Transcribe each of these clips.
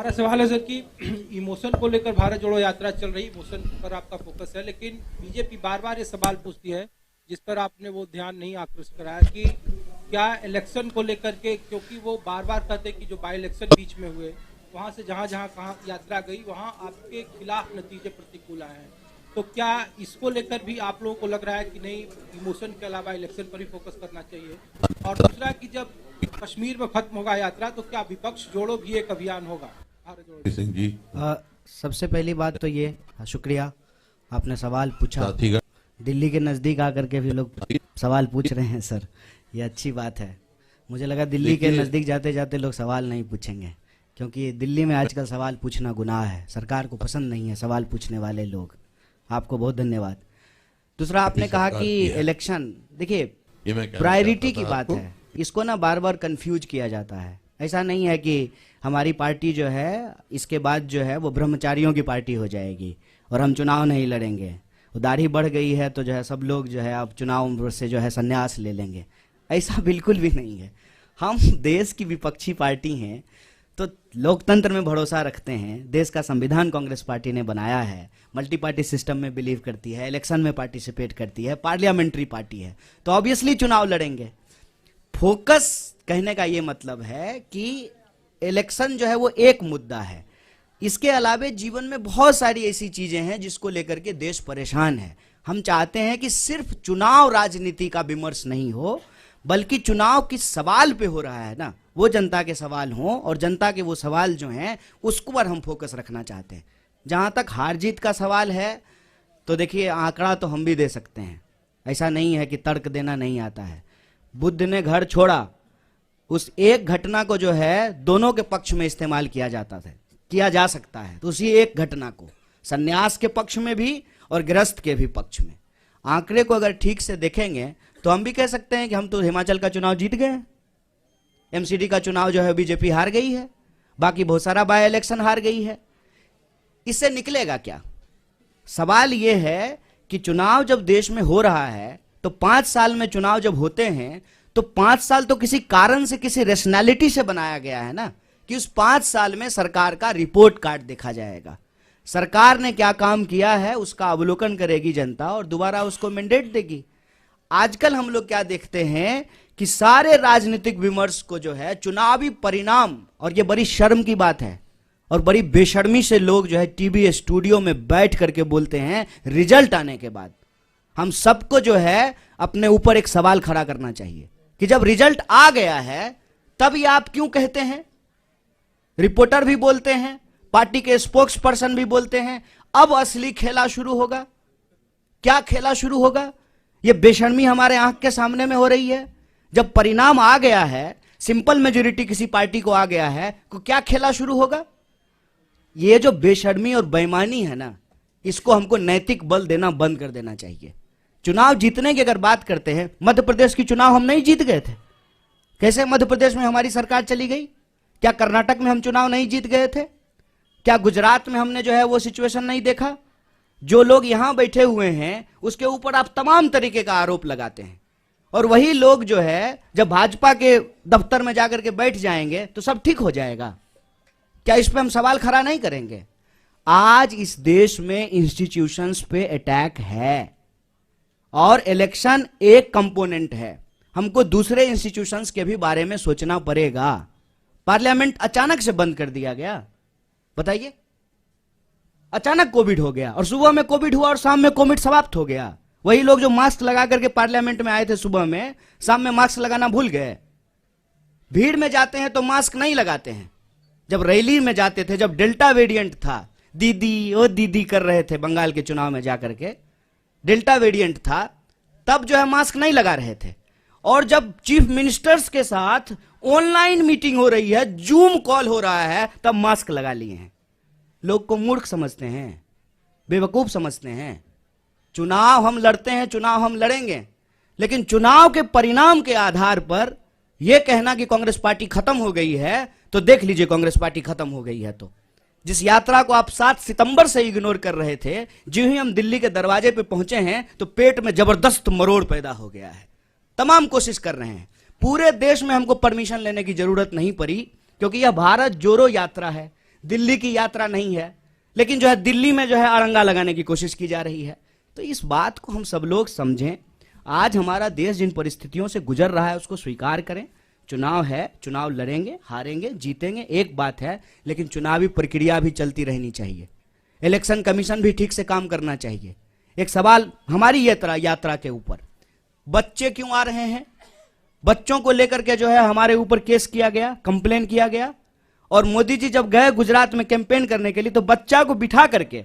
हमारा सवाल है सर कि इमोशन को लेकर भारत जोड़ो यात्रा चल रही, इमोशन पर आपका फोकस है, लेकिन बीजेपी बार बार ये सवाल पूछती है जिस पर आपने वो ध्यान नहीं आकृष्ट कराया कि क्या इलेक्शन को लेकर के, क्योंकि वो बार बार कहते हैं कि जो बाई इलेक्शन बीच में हुए वहां से जहां जहां कहाँ यात्रा गई वहां आपके खिलाफ नतीजे प्रतिकूल आए हैं, तो क्या इसको लेकर भी आप लोगों को लग रहा है कि नहीं इमोशन के अलावा इलेक्शन पर ही फोकस करना चाहिए? और दूसरा कि जब कश्मीर में खत्म होगा यात्रा तो क्या विपक्ष जोड़ो भी एक अभियान होगा? भारत जोड़ो सिंह जी, सबसे पहली बात तो ये, शुक्रिया आपने सवाल पूछा। दिल्ली के नजदीक आकर के भी लोग सवाल पूछ रहे हैं सर, ये अच्छी बात है। मुझे लगा दिल्ली के नजदीक जाते जाते लोग सवाल नहीं पूछेंगे, क्योंकि दिल्ली में आजकल सवाल पूछना गुनाह है, सरकार को पसंद नहीं है सवाल पूछने वाले लोग। आपको बहुत धन्यवाद। दूसरा आपने कहा कि इलेक्शन, देखिए प्रायोरिटी की बात है, इसको ना बार बार कंफ्यूज किया जाता है। ऐसा नहीं है कि हमारी पार्टी जो है इसके बाद जो है वो ब्रह्मचारियों की पार्टी हो जाएगी और हम चुनाव नहीं लड़ेंगे, दाढ़ी बढ़ गई है तो जो है सब लोग जो है अब चुनाव से जो है संन्यास ले लेंगे। ऐसा बिल्कुल भी नहीं है। हम देश की विपक्षी पार्टी हैं तो लोकतंत्र में भरोसा रखते हैं, देश का संविधान कांग्रेस पार्टी ने बनाया है, मल्टी पार्टी सिस्टम में बिलीव करती है, इलेक्शन में पार्टिसिपेट करती है, पार्लियामेंट्री पार्टी है, तो ऑब्वियसली चुनाव लड़ेंगे। फोकस कहने का ये मतलब है कि इलेक्शन जो है वो एक मुद्दा है, इसके अलावे जीवन में बहुत सारी ऐसी चीजें हैं जिसको लेकर के देश परेशान है। हम चाहते हैं कि सिर्फ चुनाव राजनीति का विमर्श नहीं हो, बल्कि चुनाव किस सवाल पे हो रहा है ना, वो जनता के सवाल हों, और जनता के वो सवाल जो हैं उसको पर हम फोकस रखना चाहते हैं। जहां तक हार जीत का सवाल है तो देखिए आंकड़ा तो हम भी दे सकते हैं, ऐसा नहीं है कि तर्क देना नहीं आता है। बुद्ध ने घर छोड़ा, उस एक घटना को जो है दोनों के पक्ष में इस्तेमाल किया जा सकता है, तो उसी एक घटना को सन्यास के पक्ष में भी और गृहस्थ के भी पक्ष में। आंकड़े को अगर ठीक से देखेंगे तो हम भी कह सकते हैं कि हम तो हिमाचल का चुनाव जीत गए, एमसीडी का चुनाव जो है बीजेपी हार गई है, बाकी बहुत सारा बाय इलेक्शन हार गई है। इससे निकलेगा क्या? सवाल यह है कि चुनाव जब देश में हो रहा है तो 5 साल में चुनाव जब होते हैं तो 5 साल तो किसी कारण से, किसी रैशनैलिटी से बनाया गया है ना, कि उस 5 साल में सरकार का रिपोर्ट कार्ड देखा जाएगा, सरकार ने क्या काम किया है उसका अवलोकन करेगी जनता और दोबारा उसको मैंडेट देगी। आजकल हम लोग क्या देखते हैं कि सारे राजनीतिक विमर्श को जो है चुनावी परिणाम, और ये बड़ी शर्म की बात है और बड़ी बेशर्मी से लोग जो है टीवी स्टूडियो में बैठ करके बोलते हैं रिजल्ट आने के बाद। हम सबको जो है अपने ऊपर एक सवाल खड़ा करना चाहिए कि जब रिजल्ट आ गया है तब ये आप क्यों कहते हैं? रिपोर्टर भी बोलते हैं, पार्टी के स्पोक्स पर्सन भी बोलते हैं, अब असली खेला शुरू होगा। क्या खेला शुरू होगा? ये बेशर्मी हमारे आंख के सामने में हो रही है। जब परिणाम आ गया है, सिंपल मेजोरिटी किसी पार्टी को आ गया है, तो क्या खेला शुरू होगा? ये जो बेशर्मी और बेईमानी है ना, इसको हमको नैतिक बल देना बंद कर देना चाहिए। चुनाव जीतने की अगर बात करते हैं, मध्य प्रदेश की चुनाव हम नहीं जीत गए थे, कैसे मध्य प्रदेश में हमारी सरकार चली गई? क्या कर्नाटक में हम चुनाव नहीं जीत गए थे? क्या गुजरात में हमने जो है वो सिचुएशन नहीं देखा? जो लोग यहां बैठे हुए हैं उसके ऊपर आप तमाम तरीके का आरोप लगाते हैं, और वही लोग जो है जब भाजपा के दफ्तर में जाकर के बैठ जाएंगे तो सब ठीक हो जाएगा। क्या इस पे हम सवाल खड़ा नहीं करेंगे? आज इस देश में इंस्टीट्यूशंस पे अटैक है और इलेक्शन एक कंपोनेंट है। हमको दूसरे इंस्टीट्यूशंस के भी बारे में सोचना पड़ेगा। पार्लियामेंट अचानक से बंद कर दिया गया, बताइए, अचानक कोविड हो गया, और सुबह में कोविड हुआ और शाम में कोविड समाप्त हो गया। वही लोग जो मास्क लगा करके पार्लियामेंट में आए थे सुबह में, शाम में मास्क लगाना भूल गए। भीड़ में जाते हैं तो मास्क नहीं लगाते हैं। जब रैली में जाते थे, जब डेल्टा वेरिएंट था, दीदी ओ दीदी कर रहे थे बंगाल के चुनाव में जाकर के, डेल्टा वेरिएंट था, तब जो है मास्क नहीं लगा रहे थे। और जब चीफ मिनिस्टर्स के साथ ऑनलाइन मीटिंग हो रही है, जूम कॉल हो रहा है, तब मास्क लगा लिए हैं। लोग को मूर्ख समझते हैं, बेवकूफ समझते हैं। चुनाव हम लड़ते हैं, चुनाव हम लड़ेंगे, लेकिन चुनाव के परिणाम के आधार पर यह कहना कि कांग्रेस पार्टी खत्म हो गई है, तो देख लीजिए कांग्रेस पार्टी खत्म हो गई है तो। जिस यात्रा को आप 7 सितंबर से इग्नोर कर रहे थे, जो ही हम दिल्ली के दरवाजे पे पहुंचे हैं तो पेट में जबरदस्त मरोड़ पैदा हो गया है। तमाम कोशिश कर रहे हैं, पूरे देश में हमको परमिशन लेने की जरूरत नहीं पड़ी, क्योंकि यह भारत जोड़ो यात्रा है। दिल्ली की यात्रा नहीं है, लेकिन जो है दिल्ली में जो है अड़ंगा लगाने की कोशिश की जा रही है। तो इस बात को हम सब लोग समझें। आज हमारा देश जिन परिस्थितियों से गुजर रहा है उसको स्वीकार करें। चुनाव है, चुनाव लड़ेंगे, हारेंगे, जीतेंगे, एक बात है, लेकिन चुनावी प्रक्रिया भी चलती रहनी चाहिए। इलेक्शन कमीशन भी ठीक से काम करना चाहिए। एक सवाल हमारी यात्रा के ऊपर, बच्चे क्यों आ रहे हैं? बच्चों को लेकर के जो है हमारे ऊपर केस किया गया, कंप्लेन किया गया। और मोदी जी जब गए गुजरात में कैंपेन करने के लिए तो बच्चा को बिठा करके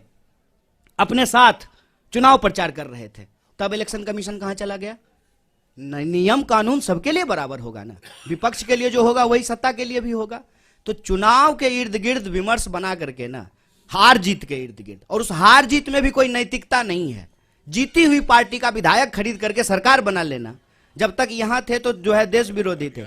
अपने साथ चुनाव प्रचार कर रहे थे। तब इलेक्शन कमीशन कहां चला गया? नियम कानून सबके लिए बराबर होगा ना, विपक्ष के लिए जो होगा वही सत्ता के लिए भी होगा। तो चुनाव के इर्द गिर्द विमर्श बना करके ना, हार जीत के इर्द गिर्द, और उस हार जीत में भी कोई नैतिकता नहीं है। जीती हुई पार्टी का विधायक खरीद करके सरकार बना लेना, जब तक यहां थे तो जो है देश विरोधी थे,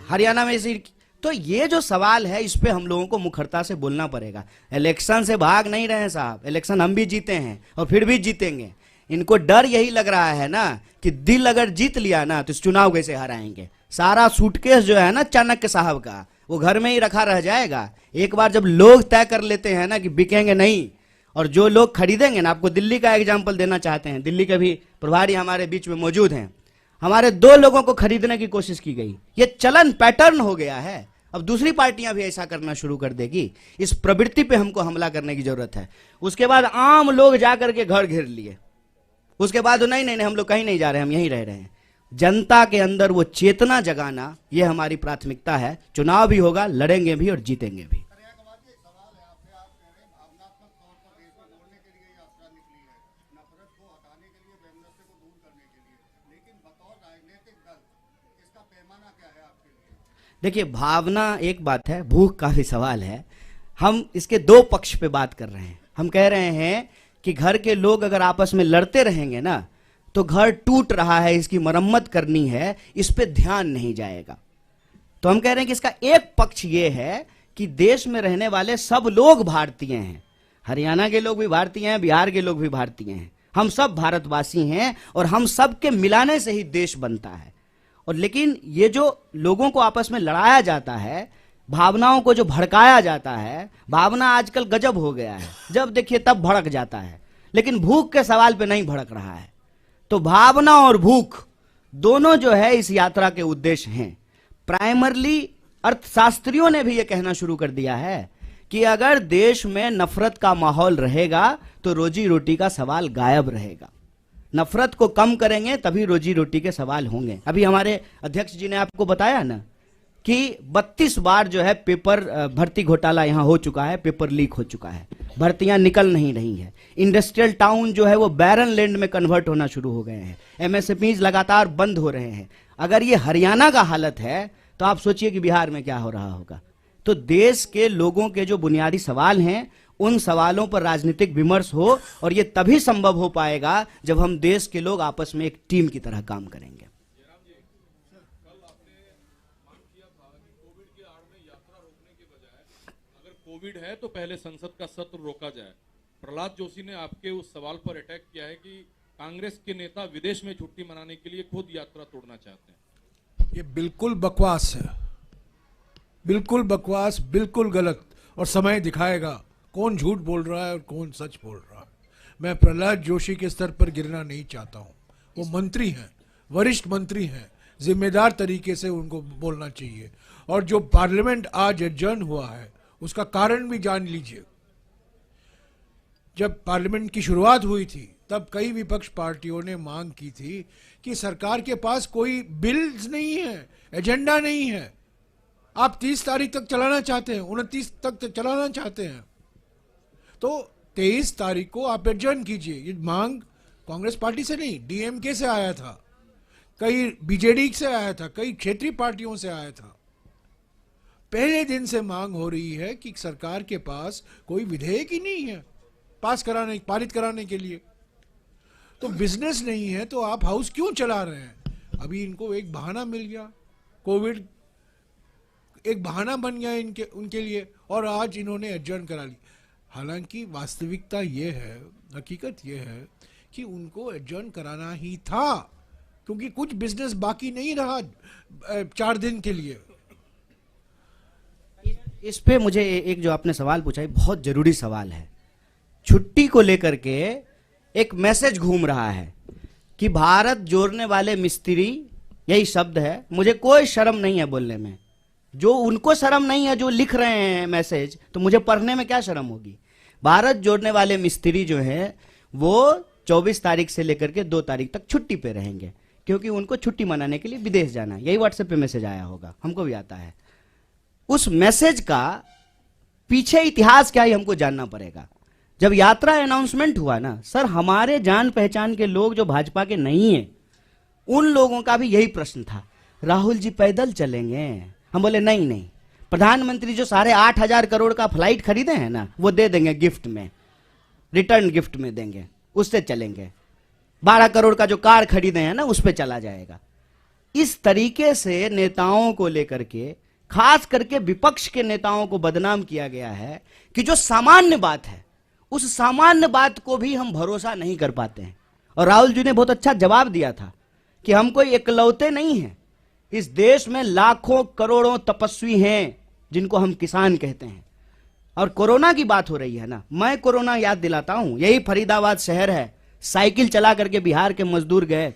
हरियाणा में ऐसी। तो ये जो सवाल है इस पे हम लोगों को मुखरता से बोलना पड़ेगा। इलेक्शन से भाग नहीं रहे साहब, इलेक्शन हम भी जीते हैं और फिर भी जीतेंगे। इनको डर यही लग रहा है ना कि दिल अगर जीत लिया ना तो इस चुनाव कैसे हराएंगे। सारा सूटकेस जो है ना चाणक्य साहब का, वो घर में ही रखा रह जाएगा। एक बार जब लोग तय कर लेते हैं ना कि बिकेंगे नहीं, और जो लोग खरीदेंगे ना, आपको दिल्ली का एग्जाम्पल देना चाहते हैं, दिल्ली के भी प्रभारी हमारे बीच में मौजूद हैं। हमारे 2 लोगों को खरीदने की कोशिश की गई, ये चलन पैटर्न हो गया है। अब दूसरी पार्टियां भी ऐसा करना शुरू कर देगी। इस प्रवृत्ति पे हमको हमला करने की जरूरत है। उसके बाद आम लोग जाकर के घर घेर लिए, उसके बाद नहीं नहीं नहीं हम लोग कहीं नहीं जा रहे, हम यहीं रह रहे हैं। जनता के अंदर वो चेतना जगाना, ये हमारी प्राथमिकता है। चुनाव भी होगा, लड़ेंगे भी और जीतेंगे भी। देखिए, भावना एक बात है, भूख का भी सवाल है। हम इसके 2 पक्ष पे बात कर रहे हैं। हम कह रहे हैं कि घर के लोग अगर आपस में लड़ते रहेंगे ना तो घर टूट रहा है, इसकी मरम्मत करनी है, इस पे ध्यान नहीं जाएगा। तो हम कह रहे हैं कि इसका एक पक्ष ये है कि देश में रहने वाले सब लोग भारतीय हैं। हरियाणा के लोग भी भारतीय हैं, बिहार के लोग भी भारतीय हैं, हम सब भारतवासी हैं और हम सब के मिलाने से ही देश बनता है। और लेकिन ये जो लोगों को आपस में लड़ाया जाता है, भावनाओं को जो भड़काया जाता है, भावना आजकल गजब हो गया है, जब देखिए तब भड़क जाता है, लेकिन भूख के सवाल पे नहीं भड़क रहा है। तो भावना और भूख दोनों जो है इस यात्रा के उद्देश्य हैं। प्राइमरली अर्थशास्त्रियों ने भी यह कहना शुरू कर दिया है कि अगर देश में नफरत का माहौल रहेगा तो रोजी रोटी का सवाल गायब रहेगा। नफरत को कम करेंगे तभी रोजी रोटी के सवाल होंगे। अभी हमारे अध्यक्ष जी ने आपको बताया ना कि 32 बार जो है पेपर भर्ती घोटाला यहां हो चुका है, पेपर लीक हो चुका है, भर्तियां निकल नहीं रही है। इंडस्ट्रियल टाउन जो है वो बैरन लैंड में कन्वर्ट होना शुरू हो गए हैं, एमएसएमईज लगातार बंद हो रहे हैं। अगर ये हरियाणा का हालत है तो आप सोचिए कि बिहार में क्या हो रहा होगा। तो देश के लोगों के जो बुनियादी सवाल हैं उन सवालों पर राजनीतिक विमर्श हो, और ये तभी संभव हो पाएगा जब हम देश के लोग आपस में एक टीम की तरह काम करेंगे। कोविड है तो पहले संसद का सत्र रोका जाए। प्रहलाद जोशी ने आपके उस सवाल पर अटैक किया है कि कांग्रेस के नेता विदेश में छुट्टी मनाने के लिए खुद यात्रा तोड़ना चाहते हैं। ये बिल्कुल बकवास है, बिल्कुल बकवास, बिल्कुल गलत, और समय दिखाएगा कौन झूठ बोल रहा है और कौन सच बोल रहा है। मैं प्रहलाद जोशी के स्तर पर गिरना नहीं चाहता हूँ। वो मंत्री हैं, वरिष्ठ मंत्री हैं, जिम्मेदार तरीके से उनको बोलना चाहिए। और जो पार्लियामेंट आज एडजर्न हुआ है उसका कारण भी जान लीजिए। जब पार्लियामेंट की शुरुआत हुई थी तब कई विपक्ष पार्टियों ने मांग की थी कि सरकार के पास कोई बिल्स नहीं है, एजेंडा नहीं है। आप 30 तारीख तक चलाना चाहते हैं, 29 तक चलाना चाहते हैं, तो 23 तारीख को आप एडजर्न कीजिए। ये मांग कांग्रेस पार्टी से नहीं, डीएमके से आया था, कई बीजेडी से आया था, कई क्षेत्रीय पार्टियों से आया था। पहले दिन से मांग हो रही है कि सरकार के पास कोई विधेयक ही नहीं है पारित कराने के लिए। तो बिजनेस नहीं है तो आप हाउस क्यों चला रहे हैं? अभी इनको एक बहाना मिल गया, कोविड एक बहाना बन गया उनके लिए, और आज इन्होंने एडजर्न करा ली। हालांकि वास्तविकता ये है, हकीकत ये है कि उनको एडजर्न कराना ही था, क्योंकि कुछ बिजनेस बाकी नहीं रहा 4 दिन के लिए। इस पे मुझे एक जो आपने सवाल पूछा है बहुत जरूरी सवाल है। छुट्टी को लेकर के एक मैसेज घूम रहा है कि भारत जोड़ने वाले मिस्त्री, यही शब्द है, मुझे कोई शर्म नहीं है बोलने में। जो उनको शर्म नहीं है जो लिख रहे हैं मैसेज, तो मुझे पढ़ने में क्या शर्म होगी। भारत जोड़ने वाले मिस्त्री जो है वो 24 तारीख से लेकर के 2 तारीख तक छुट्टी पे रहेंगे, क्योंकि उनको छुट्टी मनाने के लिए विदेश जाना है। यही व्हाट्सएप पे मैसेज आया होगा, हमको भी आता है। उस मैसेज का पीछे इतिहास क्या है हमको जानना पड़ेगा। जब यात्रा अनाउंसमेंट हुआ ना सर, हमारे जान पहचान के लोग जो भाजपा के नहीं है, उन लोगों का भी यही प्रश्न था, राहुल जी पैदल चलेंगे? हम बोले नहीं नहीं, प्रधानमंत्री जो 8,500 करोड़ का फ्लाइट खरीदे हैं ना, वो दे देंगे गिफ्ट में, रिटर्न गिफ्ट में देंगे, उससे चलेंगे। 12 करोड़ का जो कार खरीदे हैं ना, उस पर चला जाएगा। इस तरीके से नेताओं को लेकर के, खास करके विपक्ष के नेताओं को बदनाम किया गया है कि जो सामान्य बात है, उस सामान्य बात को भी हम भरोसा नहीं कर पाते हैं। और राहुल जी ने बहुत अच्छा जवाब दिया था कि हम कोई इकलौते नहीं हैं, इस देश में लाखों करोड़ों तपस्वी हैं जिनको हम किसान कहते हैं। और कोरोना की बात हो रही है ना, मैं कोरोना याद दिलाता हूं, यही फरीदाबाद शहर है, साइकिल चला करके बिहार के मजदूर गए,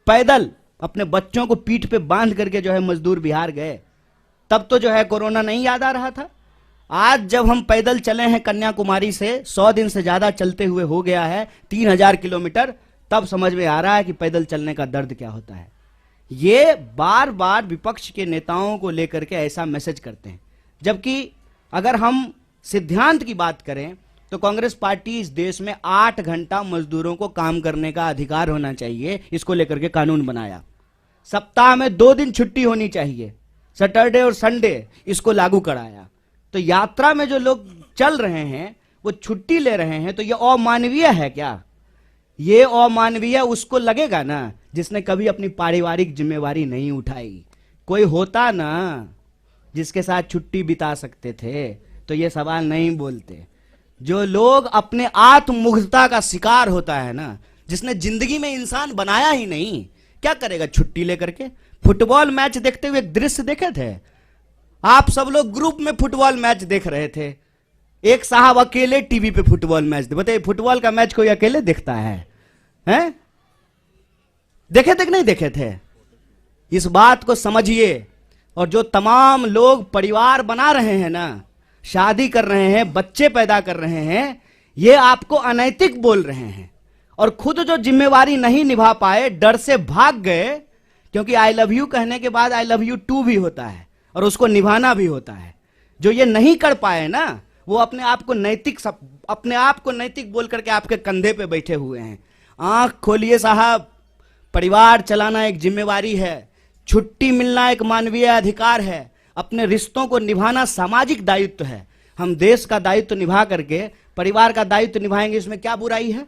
पैदल अपने बच्चों को पीठ पे बांध करके जो है मजदूर बिहार गए, तब तो जो है कोरोना नहीं याद आ रहा था। आज जब हम पैदल चले हैं कन्याकुमारी से, 100 दिन से ज्यादा चलते हुए हो गया है 3000 किलोमीटर, तब समझ में आ रहा है कि पैदल चलने का दर्द क्या होता है। ये बार बार विपक्ष के नेताओं को लेकर के ऐसा मैसेज करते हैं, जबकि अगर हम सिद्धांत की बात करें तो कांग्रेस पार्टी इस देश में 8 घंटा मजदूरों को काम करने का अधिकार होना चाहिए, इसको लेकर के कानून बनाया। सप्ताह में 2 दिन छुट्टी होनी चाहिए, सैटरडे और संडे, इसको लागू कराया। तो यात्रा में जो लोग चल रहे हैं वो छुट्टी ले रहे हैं, तो ये अमानवीय है क्या? ये अमानवीय उसको लगेगा ना जिसने कभी अपनी पारिवारिक जिम्मेवारी नहीं उठाई। कोई होता ना जिसके साथ छुट्टी बिता सकते थे तो ये सवाल नहीं बोलते। जो लोग अपने आत्ममुग्धता का शिकार होता है ना, जिसने जिंदगी में इंसान बनाया ही नहीं, क्या करेगा छुट्टी लेकर के? फुटबॉल मैच देखते हुए एक दृश्य देखे थे आप सब लोग, ग्रुप में फुटबॉल मैच देख रहे थे, एक साहब अकेले टीवी पे फुटबॉल मैच, बताइए फुटबॉल का मैच कोई अकेले देखता है? हैं? देखे थे कि नहीं देखे थे? इस बात को समझिए। और जो तमाम लोग परिवार बना रहे हैं ना, शादी कर रहे हैं, बच्चे पैदा कर रहे हैं, ये आपको अनैतिक बोल रहे हैं। और खुद जो जिम्मेवारी नहीं निभा पाए, डर से भाग गए, क्योंकि आई लव यू कहने के बाद आई लव यू टू भी होता है और उसको निभाना भी होता है। जो ये नहीं कर पाए ना, वो अपने आप को नैतिक बोल करके आपके कंधे पे बैठे हुए हैं। आंख खोलिए साहब, परिवार चलाना एक जिम्मेवारी है, छुट्टी मिलना एक मानवीय अधिकार है, अपने रिश्तों को निभाना सामाजिक दायित्व है। हम देश का दायित्व निभा करके परिवार का दायित्व निभाएंगे, इसमें क्या बुराई है?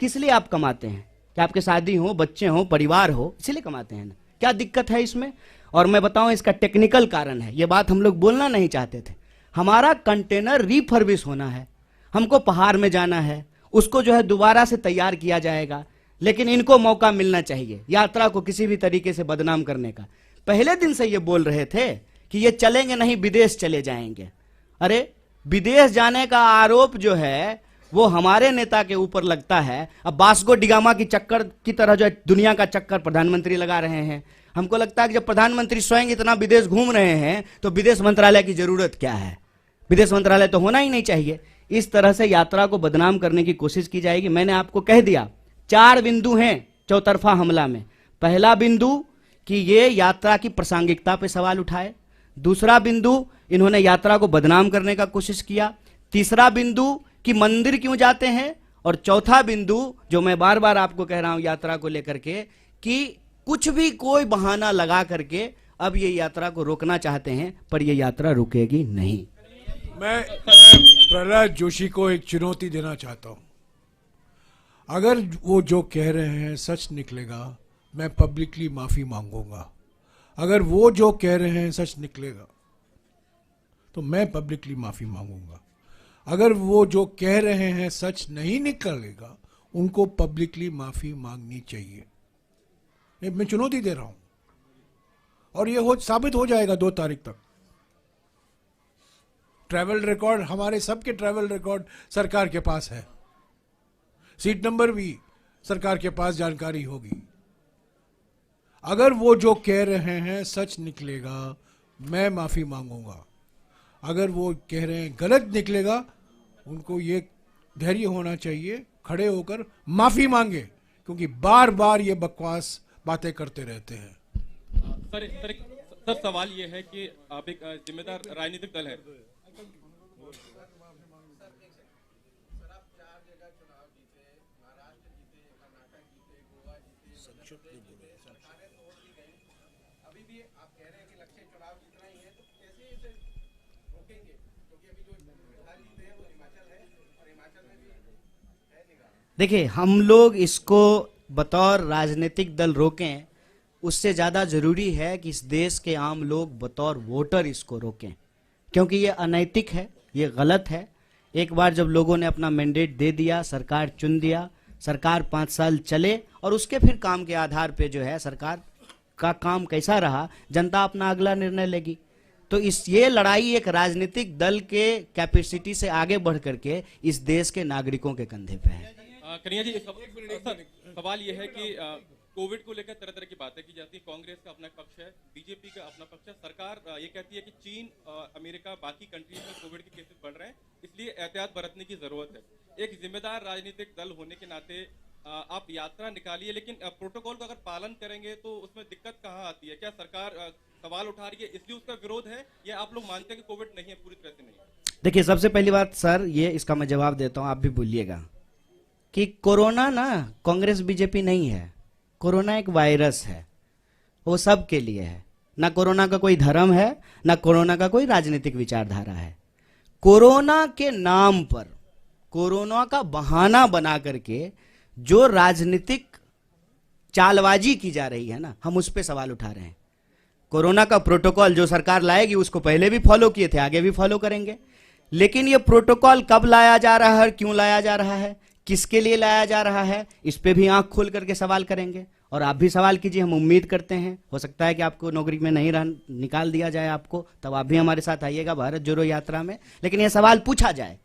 किस लिए आप कमाते हैं? कि आपके शादी हो, बच्चे हो, परिवार हो, इसलिए कमाते हैं ना? क्या दिक्कत है इसमें? और मैं बताऊं इसका टेक्निकल कारण है, ये बात हम लोग बोलना नहीं चाहते थे। हमारा कंटेनर रिफर्बिश होना है, हमको पहाड़ में जाना है, उसको जो है दोबारा से तैयार किया जाएगा, लेकिन इनको मौका मिलना चाहिए यात्रा को किसी भी तरीके से बदनाम करने का। पहले दिन से ये बोल रहे थे कि ये चलेंगे नहीं, विदेश चले जाएंगे। अरे विदेश जाने का आरोप जो है वो हमारे नेता के ऊपर लगता है। अब वास्को डिगामा की चक्कर की तरह जो दुनिया का चक्कर प्रधानमंत्री लगा रहे हैं। हमको लगता है कि जब प्रधानमंत्री स्वयं इतना विदेश घूम रहे हैं तो विदेश मंत्रालय की जरूरत क्या है? विदेश मंत्रालय तो होना ही नहीं चाहिए। इस तरह से यात्रा को बदनाम करने की कोशिश की जाएगी। मैंने आपको कह दिया 4 बिंदु हैं चौतरफा हमला में। पहला बिंदु कि ये यात्रा की प्रासंगिकता पे सवाल उठाए, दूसरा बिंदु इन्होंने यात्रा को बदनाम करने का कोशिश किया, तीसरा बिंदु कि मंदिर क्यों जाते हैं, और चौथा बिंदु जो मैं बार बार आपको कह रहा हूं यात्रा को लेकर के कि कुछ भी कोई बहाना लगा करके अब ये यात्रा को रोकना चाहते हैं, पर ये यात्रा रुकेगी नहीं। मैं प्रहलाद जोशी को एक चुनौती देना चाहता हूं। अगर वो जो कह रहे हैं सच निकलेगा, मैं पब्लिकली माफी मांगूंगा। अगर वो जो कह रहे हैं सच निकलेगा तो मैं पब्लिकली माफी मांगूंगा। अगर वो जो कह रहे हैं सच नहीं निकलेगा, उनको पब्लिकली माफी मांगनी चाहिए। मैं चुनौती दे रहा हूं और ये साबित हो जाएगा 2 तारीख तक। ट्रैवल रिकॉर्ड, हमारे सबके ट्रैवल रिकॉर्ड सरकार के पास है, सीट नंबर भी सरकार के पास जानकारी होगी। अगर वो जो कह रहे हैं सच निकलेगा, मैं माफी मांगूंगा। अगर वो कह रहे हैं गलत निकलेगा, उनको ये धैर्य होना चाहिए, खड़े होकर माफी मांगे, क्योंकि बार बार ये बकवास बातें करते रहते हैं। सर सवाल ये है कि आप एक जिम्मेदार राजनीतिक दल है। देखिए, हम लोग इसको बतौर राजनीतिक दल रोकें, उससे ज़्यादा ज़रूरी है कि इस देश के आम लोग बतौर वोटर इसको रोकें, क्योंकि ये अनैतिक है, ये गलत है। एक बार जब लोगों ने अपना मैंडेट दे दिया, सरकार चुन दिया, सरकार 5 साल चले और उसके फिर काम के आधार पे जो है सरकार का काम कैसा रहा, जनता अपना अगला निर्णय लेगी। तो ये लड़ाई एक राजनीतिक दल के कैपेसिटी से आगे बढ़ करके इस देश के नागरिकों के कंधे पे है। कन्हैया जी, सवाल ये है कि कोविड को लेकर तरह तरह की बातें की जाती है। कांग्रेस का अपना पक्ष है, बीजेपी का अपना पक्ष है। सरकार ये कहती है कि चीन, अमेरिका, बाकी कंट्रीज में कोविड के केसेस बढ़ रहे हैं, इसलिए एहतियात बरतने की जरूरत है। एक जिम्मेदार राजनीतिक दल होने के नाते आप यात्रा निकालिए, लेकिन प्रोटोकॉल का अगर पालन करेंगे तो उसमें दिक्कत कहाँ आती है? क्या सरकार सवाल उठा रही है इसलिए उसका विरोध है, या आप लोग मानते हैं कि कोविड नहीं है, पूरी तरह से नहीं? देखिए, सबसे पहली बात सर, ये इसका मैं जवाब देता हूं, आप भी बोलिएगा कि कोरोना ना कांग्रेस बीजेपी नहीं है। कोरोना एक वायरस है, वो सब के लिए है। ना कोरोना का कोई धर्म है, ना कोरोना का कोई राजनीतिक विचारधारा है। कोरोना के नाम पर, कोरोना का बहाना बना करके जो राजनीतिक चालबाजी की जा रही है ना, हम उस पर सवाल उठा रहे हैं। कोरोना का प्रोटोकॉल जो सरकार लाएगी उसको पहले भी फॉलो किए थे, आगे भी फॉलो करेंगे, लेकिन ये प्रोटोकॉल कब लाया जा रहा है, क्यों लाया जा रहा है, किसके लिए लाया जा रहा है, इस पे भी आंख खोल करके सवाल करेंगे। और आप भी सवाल कीजिए, हम उम्मीद करते हैं, हो सकता है कि आपको नौकरी में नहीं निकाल दिया जाए आपको, तब आप भी हमारे साथ आइएगा भारत जोड़ो यात्रा में। लेकिन यह सवाल पूछा जाए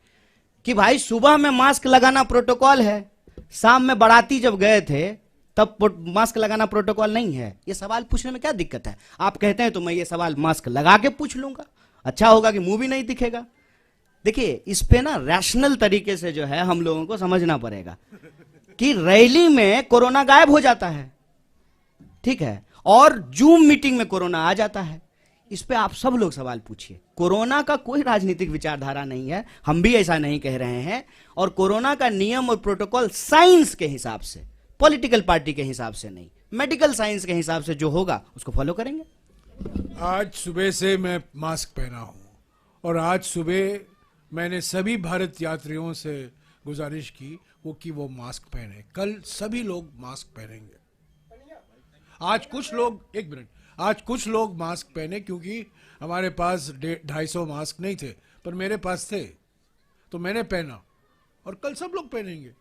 कि भाई सुबह में मास्क लगाना प्रोटोकॉल है, शाम में बाराती जब गए थे तब मास्क लगाना प्रोटोकॉल नहीं है, ये सवाल पूछने में क्या दिक्कत है? आप कहते हैं तो मैं ये सवाल मास्क लगा के पूछ लूंगा, अच्छा होगा कि मुंह भी नहीं दिखेगा। देखिए, इस पे ना रैशनल तरीके से जो है हम लोगों को समझना पड़ेगा कि रैली में कोरोना गायब हो जाता है, ठीक है, और जूम मीटिंग में कोरोना आ जाता है। इस पे आप सब लोग सवाल पूछिए। कोरोना का कोई राजनीतिक विचारधारा नहीं है, हम भी ऐसा नहीं कह रहे हैं। और कोरोना का नियम और प्रोटोकॉल साइंस के हिसाब से, पॉलिटिकल पार्टी के हिसाब से नहीं, मेडिकल साइंस के हिसाब से जो होगा उसको फॉलो करेंगे। आज सुबह से मैं मास्क पहना हूं, और आज सुबह मैंने सभी भारत यात्रियों से गुजारिश की वो मास्क पहने। कल सभी लोग मास्क पहनेंगे। आज कुछ लोग, एक मिनट, आज कुछ लोग मास्क पहने क्योंकि हमारे पास 250 मास्क नहीं थे, पर मेरे पास थे तो मैंने पहना, और कल सब लोग पहनेंगे।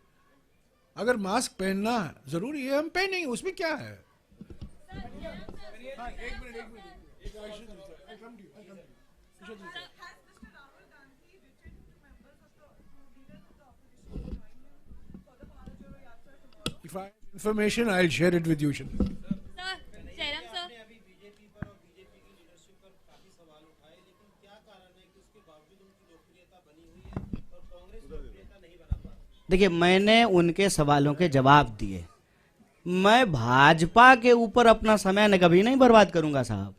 अगर मास्क पहनना जरूरी है, हम पहनेंगे, उसमें क्या है? If I have information, I'll share it with you. Sir, Jairam sir, देखिए, मैंने उनके सवालों के जवाब दिए। मैं भाजपा के ऊपर अपना समय कभी नहीं बर्बाद करूंगा साहब।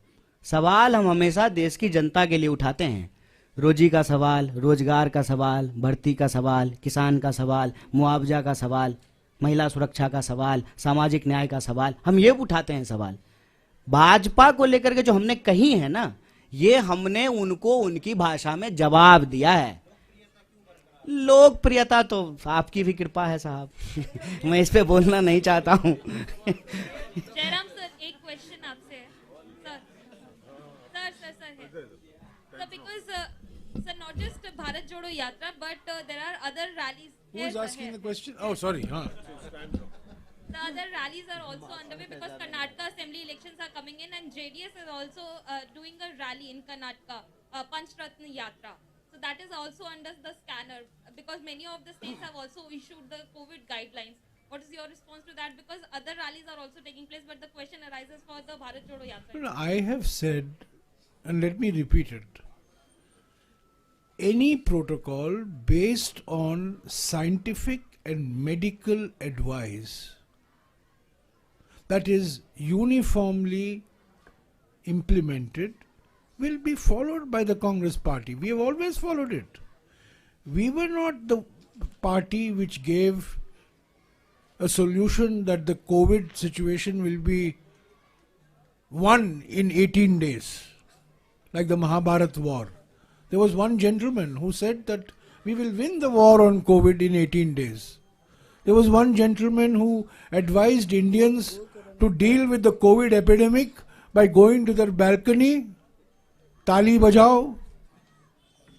सवाल हम हमेशा देश की जनता के लिए उठाते हैं। रोजी का सवाल, रोजगार का सवाल, भर्ती का सवाल, किसान का सवाल, मुआवजा का सवाल, महिला सुरक्षा का सवाल, सामाजिक न्याय का सवाल, हम ये उठाते हैं सवाल। भाजपा को लेकर के जो हमने कही है ना, ये हमने उनको उनकी भाषा में जवाब दिया है। लोकप्रियता तो आपकी भी कृपा है साहब मैं इस पे बोलना नहीं चाहता हूँ जयराम सर, एक क्वेश्चन आपसे है सर है because sir, not just Bharat Jodo Yatra but there are other rallies. Who is asking the question? Oh, sorry. The other rallies are also underway because Karnataka assembly elections are coming in and JDS is also doing a rally in Karnataka, Panchratna Yatra. So that is also under the scanner because many of the states have also issued the COVID guidelines. What is your response to that? Because other rallies are also taking place, but the question arises for the Bharat Jodo Yatra. No, I have said, and let me repeat it. Any protocol based on scientific and medical advice that is uniformly implemented will be followed by the Congress party. We have always followed it. We were not the party which gave a solution that the COVID situation will be won in 18 days, like the Mahabharat war. There was one gentleman who said that we will win the war on COVID in 18 days. There was one gentleman who advised Indians to deal with the COVID epidemic by going to their balcony, tali bajao,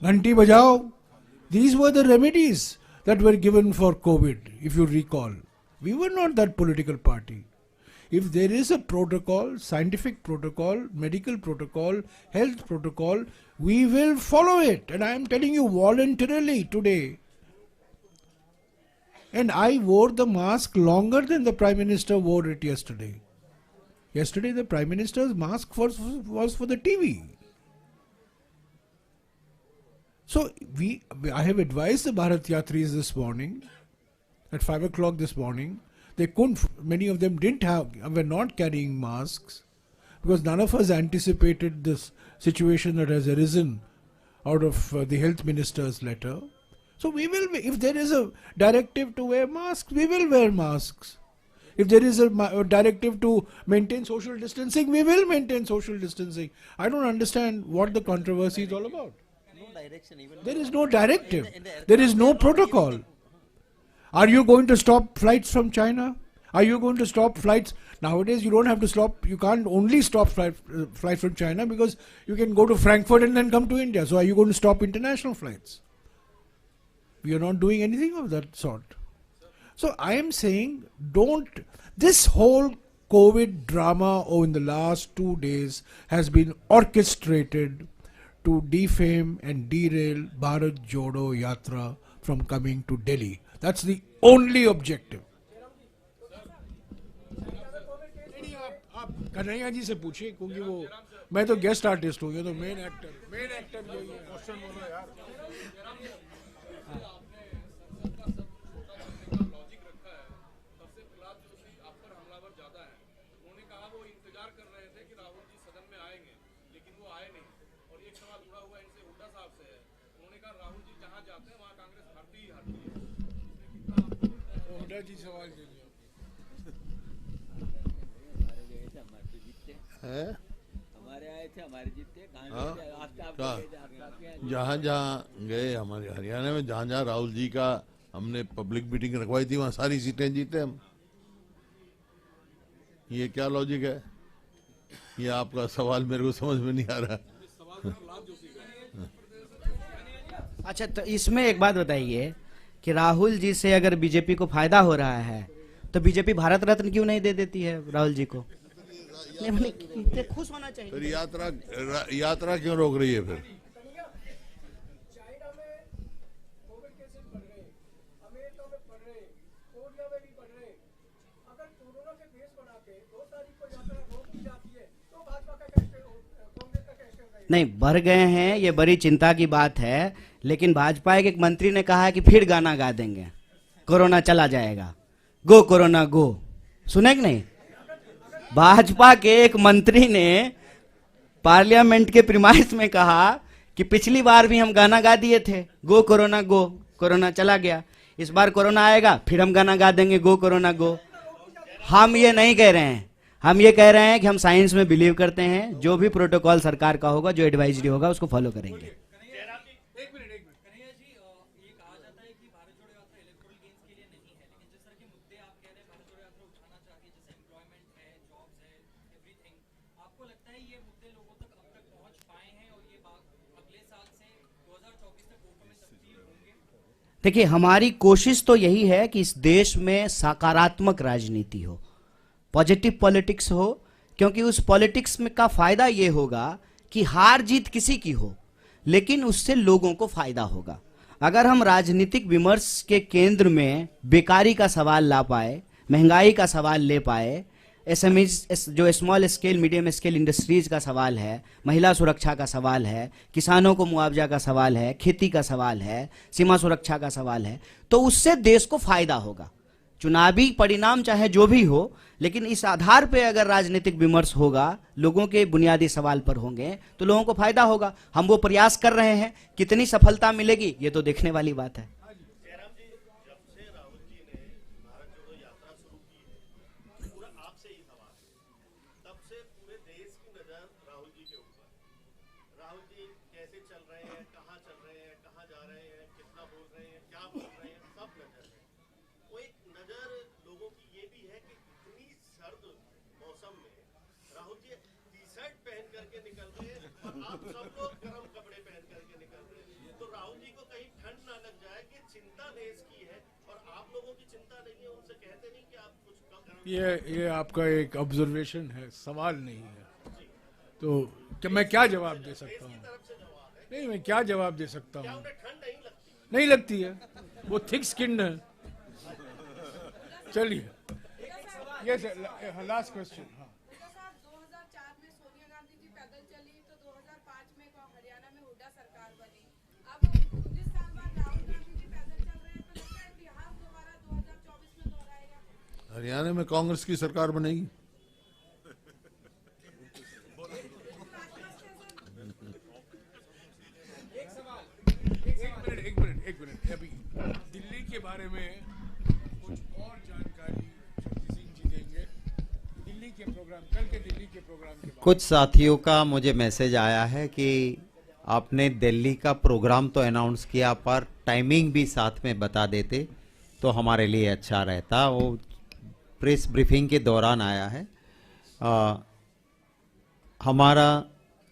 ghanti bajao. These were the remedies that were given for COVID, if you recall. We were not that political party. If there is a protocol, scientific protocol, medical protocol, health protocol, we will follow it. And I am telling you voluntarily today. And I wore the mask longer than the Prime Minister wore it yesterday. Yesterday the Prime Minister's mask was for the TV. So I have advised the Bharat Yatris this morning, at 5 o'clock this morning. They couldn't, many of them were not carrying masks because none of us anticipated this situation that has arisen out of the health minister's letter. So we will, if there is a directive to wear masks, we will wear masks. If there is a directive to maintain social distancing, we will maintain social distancing. I don't understand what the controversy is all about. There is no directive. There is no protocol. Are you going to stop flights from China? Are you going to stop flights? Nowadays you don't have to stop, you can't only stop flights from China because you can go to Frankfurt and then come to India. So are you going to stop international flights? We are not doing anything of that sort. So I am saying, this whole COVID drama in the last 2 days has been orchestrated to defame and derail Bharat Jodo Yatra from coming to Delhi. That's the only objective. आप कन्हैया जी से पूछिए क्योंकि वो मैं तो guest artist हूँ ये तो मेन एक्टर यही है क्वेश्चन बोलो यार जी सवाल हमारे आए थे हमारे जीते जहाँ जहाँ गए हमारे हरियाणा में जहाँ जहाँ राहुल जी का हमने पब्लिक मीटिंग रखवाई थी वहाँ सारी सीटें जीते हम। ये क्या लॉजिक है? ये आपका सवाल मेरे को समझ में नहीं आ रहा। अच्छा तो इसमें एक बात बताइए कि राहुल जी से अगर बीजेपी को फायदा हो रहा है तो बीजेपी भारत रत्न क्यों नहीं दे देती है राहुल जी को? खुश होना चाहिए। फिर यात्रा क्यों रोक रही है फिर? नहीं बढ़ गए हैं, ये बड़ी चिंता की बात है, लेकिन भाजपा के एक मंत्री ने कहा है कि फिर गाना गा देंगे, कोरोना चला जाएगा, गो कोरोना गो। सुने कि नहीं? भाजपा के एक मंत्री ने पार्लियामेंट के प्रीमाइस में कहा कि पिछली बार भी हम गाना गा दिए थे, गो कोरोना गो, कोरोना चला गया, इस बार कोरोना आएगा फिर हम गाना गा देंगे, गो कोरोना गो। हम ये नहीं कह रहे हैं, हम ये कह रहे हैं कि हम साइंस में बिलीव करते हैं, जो भी प्रोटोकॉल सरकार का होगा, जो एडवाइजरी होगा उसको फॉलो करेंगे। देखिए हमारी कोशिश तो यही है कि इस देश में सकारात्मक राजनीति हो, पॉजिटिव पॉलिटिक्स हो, क्योंकि उस पॉलिटिक्स में का फायदा ये होगा कि हार जीत किसी की हो, लेकिन उससे लोगों को फायदा होगा। अगर हम राजनीतिक विमर्श के केंद्र में बेकारी का सवाल ला पाए, महंगाई का सवाल ले पाए, एसएमईज जो small scale medium scale industries का सवाल है, महिला सुरक्षा का सवाल है, किसानों को मुआवजा का सवाल है, खेती का सवाल है, सीमा सुरक्षा का सवाल है, तो उससे देश को फायदा होगा। चुनावी परिणाम चाहे जो भी हो, लेकिन इस आधार पे अगर राजनीतिक विमर्श होगा, लोगों के बुनियादी सवाल पर होंगे, तो लोगों को फायदा होगा। हम वो प्रयास कर रहे हैं, कितनी सफलता मिलेगी ये तो देखने वाली बात है। ये आपका एक ऑब्जर्वेशन है, सवाल नहीं है। तो क्या मैं क्या जवाब दे सकता हूँ? नहीं, मैं क्या जवाब दे सकता हूँ? नहीं लगती है, वो थिक स्किन्ड है। चलिए, ये लास्ट क्वेश्चन। हाँ, 2004 में सोनिया गांधी जी पैदल चली, तो 2005 में हरियाणा में हुड्डा सरकार बनी। अब 19 साल बाद राहुल गांधी जी पैदल चल रहे हैं, तो लगता है इतिहास दोबारा 2024 में दोहराएगा। हरियाणा में कांग्रेस की सरकार बनेगी। एक मिनट अभी दिल्ली के बारे में कुछ और जानकारी शक्ति सिंह जी देंगे। दिल्ली के प्रोग्राम, कल के दिल्ली के प्रोग्राम के बारे में कुछ साथियों का मुझे मैसेज आया है कि आपने दिल्ली का प्रोग्राम तो अनाउंस किया, पर टाइमिंग भी साथ में बता देते तो हमारे लिए अच्छा रहता। वो प्रेस ब्रीफिंग के दौरान आया है। हमारा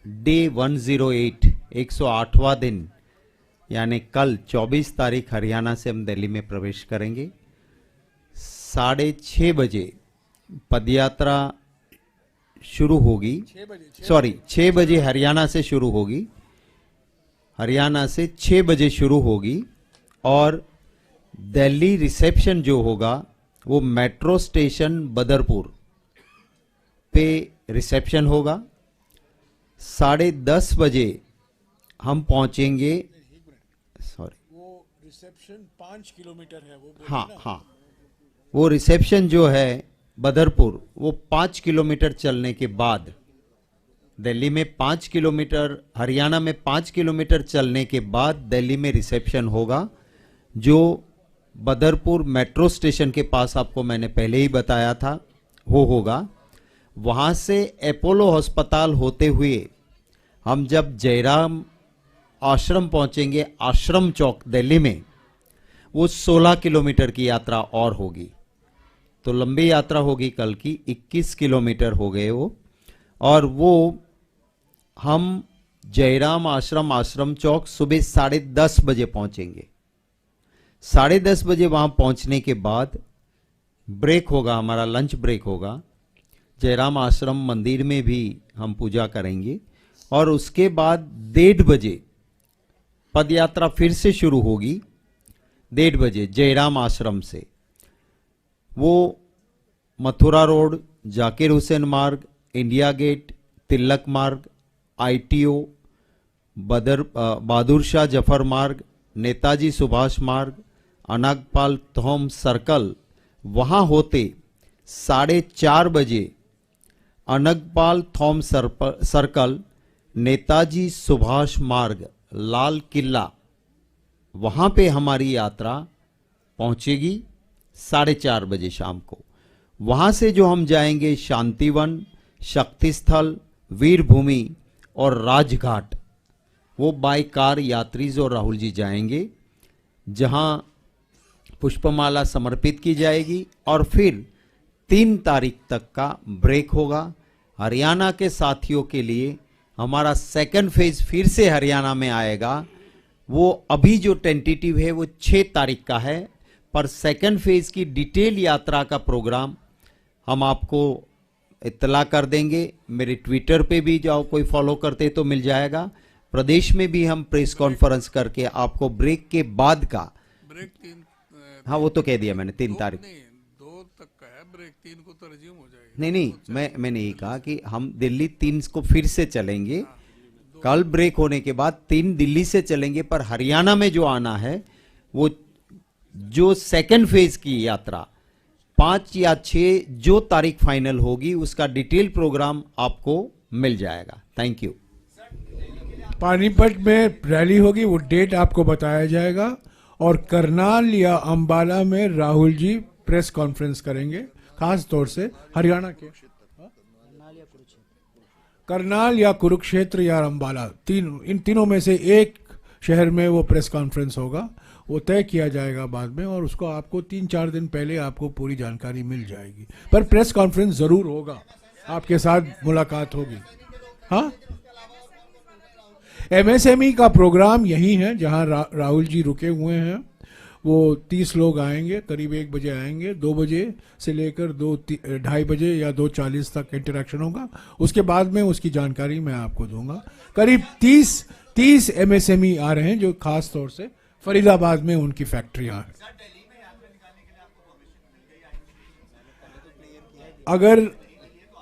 डे 108 108वां दिन, यानी कल 24 तारीख हरियाणा से हम दिल्ली में प्रवेश करेंगे। 6:30 बजे पदयात्रा शुरू होगी। 6 बजे हरियाणा से शुरू होगी। हरियाणा से 6 बजे शुरू होगी और दिल्ली रिसेप्शन जो होगा वो मेट्रो स्टेशन बदरपुर पे रिसेप्शन होगा। 10:30 बजे हम पहुंचेंगे। सॉरी, वो रिसेप्शन 5 किलोमीटर है, वो हाँ हाँ, वो रिसेप्शन जो है बदरपुर, वो 5 किलोमीटर चलने के बाद, दिल्ली में 5 किलोमीटर, हरियाणा में 5 किलोमीटर चलने के बाद दिल्ली में रिसेप्शन होगा, जो बदरपुर मेट्रो स्टेशन के पास आपको मैंने पहले ही बताया था वो होगा। वहाँ से अपोलो अस्पताल होते हुए हम जब जयराम आश्रम पहुँचेंगे, आश्रम चौक दिल्ली में, वो 16 किलोमीटर की यात्रा और होगी। तो लंबी यात्रा होगी कल की, 21 किलोमीटर हो गए वो। और वो हम जयराम आश्रम चौक सुबह 10:30 बजे पहुंचेंगे। 10:30 बजे वहां पहुंचने के बाद ब्रेक होगा, हमारा लंच ब्रेक होगा। जयराम आश्रम मंदिर में भी हम पूजा करेंगे और उसके बाद 1:30 बजे पदयात्रा फिर से शुरू होगी। 1:30 बजे जयराम आश्रम से वो मथुरा रोड, जाकिर हुसैन मार्ग, इंडिया गेट, तिलक मार्ग, ITO, बहादुर शाह जफर मार्ग, नेताजी सुभाष मार्ग, अनागपाल थोम सर्कल, वहाँ होते 4:30 बजे अनगपाल थोम सर्कल, नेताजी सुभाष मार्ग, लाल किला, वहाँ पे हमारी यात्रा पहुँचेगी 4:30 बजे शाम को। वहाँ से जो हम जाएंगे शांतिवन, शक्ति स्थल, वीर भूमि और राजघाट, वो बाई कार यात्रीज और राहुल जी जाएंगे, जहाँ पुष्पमाला समर्पित की जाएगी और फिर 3 तारीख तक का ब्रेक होगा। हरियाणा के साथियों के लिए हमारा सेकंड फेज फिर से हरियाणा में आएगा। वो अभी जो टेंटेटिव है वो 6 तारीख का है, पर सेकंड फेज की डिटेल यात्रा का प्रोग्राम हम आपको इत्तला कर देंगे। मेरे ट्विटर पे भी जाओ, कोई फॉलो करते तो मिल जाएगा। प्रदेश में भी हम प्रेस कॉन्फ्रेंस करके आपको ब्रेक के बाद का ब्रेक 3 हाँ वो तो कह दिया मैंने 3 तारीख नहीं 2 तक का है, ब्रेक 3 को तो रिज्यूम हो जाएगी। नहीं मैंने यही कहा कि हम दिल्ली 3 को फिर से चलेंगे, कल ब्रेक होने के बाद 3 दिल्ली से चलेंगे, पर हरियाणा में जो आना है वो जो सेकंड फेज की यात्रा 5 या 6 जो तारीख फाइनल होगी उसका डिटेल प्रोग्राम आपको मिल जाएगा। Thank you. पानीपत में रैली होगी, वो डेट आपको बताया जाएगा, और करनाल या अंबाला में राहुल जी प्रेस कॉन्फ्रेंस करेंगे, खास तौर से हरियाणा के करनाल या कुरुक्षेत्र या अंबाला, इन तीनों में से एक शहर में वो प्रेस कॉन्फ्रेंस होगा, वो तय किया जाएगा बाद में, और उसको आपको 3-4 दिन पहले आपको पूरी जानकारी मिल जाएगी। पर प्रेस कॉन्फ्रेंस जरूर होगा, आपके साथ मुलाकात होगी। हाँ, एमएसएमई का प्रोग्राम यही है जहां राहुल जी रुके हुए हैं। वो 30 लोग आएंगे, करीब 1 बजे आएंगे, 2 बजे से लेकर 2-2:30 बजे या 2:40 तक इंटरेक्शन होगा। उसके बाद में उसकी जानकारी मैं आपको दूंगा। करीब 30 एमएसएमई आ रहे हैं जो खास तौर से फरीदाबाद में उनकी फैक्ट्रियां हैं।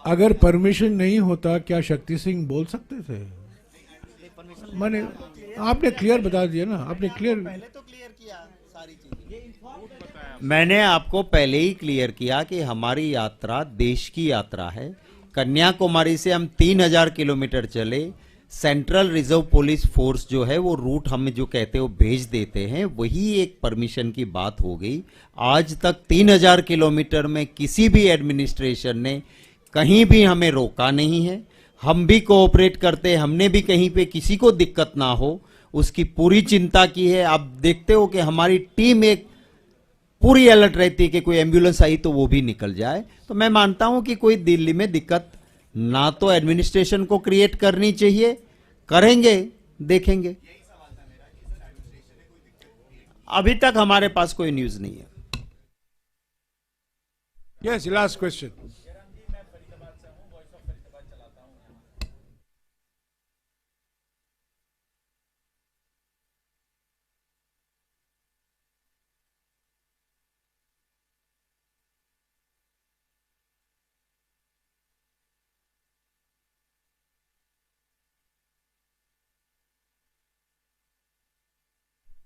अगर परमिशन नहीं होता क्या शक्ति सिंह बोल सकते थे? मैंने आपने क्लियर बता दिया ना, आपने क्लियर मैंने आपको पहले ही क्लियर किया कि हमारी यात्रा देश की यात्रा है। कन्याकुमारी से हम 3000 किलोमीटर चले, सेंट्रल रिजर्व पुलिस फोर्स जो है वो रूट हमें जो कहते हैं वो भेज देते हैं, वही एक परमिशन की बात हो गई। आज तक 3000 किलोमीटर में किसी भी एडमिनिस्ट्रेशन ने कहीं भी हमें रोका नहीं है। हम भी कोऑपरेट करते हैं, हमने भी कहीं पे किसी को दिक्कत ना हो उसकी पूरी चिंता की है। आप देखते हो कि हमारी टीम एक पूरी अलर्ट रहती है कि कोई एम्बुलेंस आई तो वो भी निकल जाए। तो मैं मानता हूं कि कोई दिल्ली में दिक्कत ना तो एडमिनिस्ट्रेशन को क्रिएट करनी चाहिए, करेंगे देखेंगे। अभी तक हमारे पास कोई न्यूज नहीं है। Yes, last question.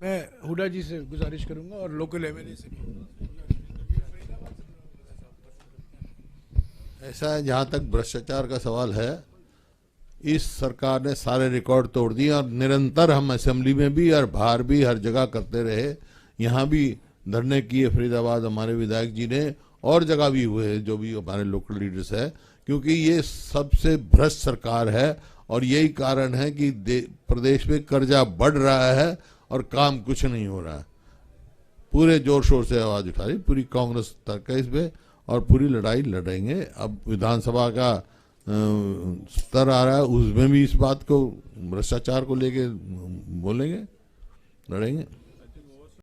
मैं हुडा जी से गुजारिश करूंगा और लोकल एमएलए से भी। ऐसा है, जहाँ तक भ्रष्टाचार का सवाल है, इस सरकार ने सारे रिकॉर्ड तोड़ दिए और निरंतर हम असेंबली में भी और बाहर भी हर जगह करते रहे। यहाँ भी धरने किए फरीदाबाद हमारे विधायक जी ने, और जगह भी हुए जो भी हमारे लोकल लीडर्स है, क्योंकि ये सबसे भ्रष्ट सरकार है और यही कारण है कि प्रदेश में कर्जा बढ़ रहा है और काम कुछ नहीं हो रहा है। पूरे जोर शोर से आवाज उठा रही पूरी कांग्रेस तक इस पे, और पूरी लड़ाई लड़ेंगे। अब विधानसभा का स्तर आ रहा है, उसमें भी इस बात को भ्रष्टाचार को लेके बोलेंगे, लड़ेंगे।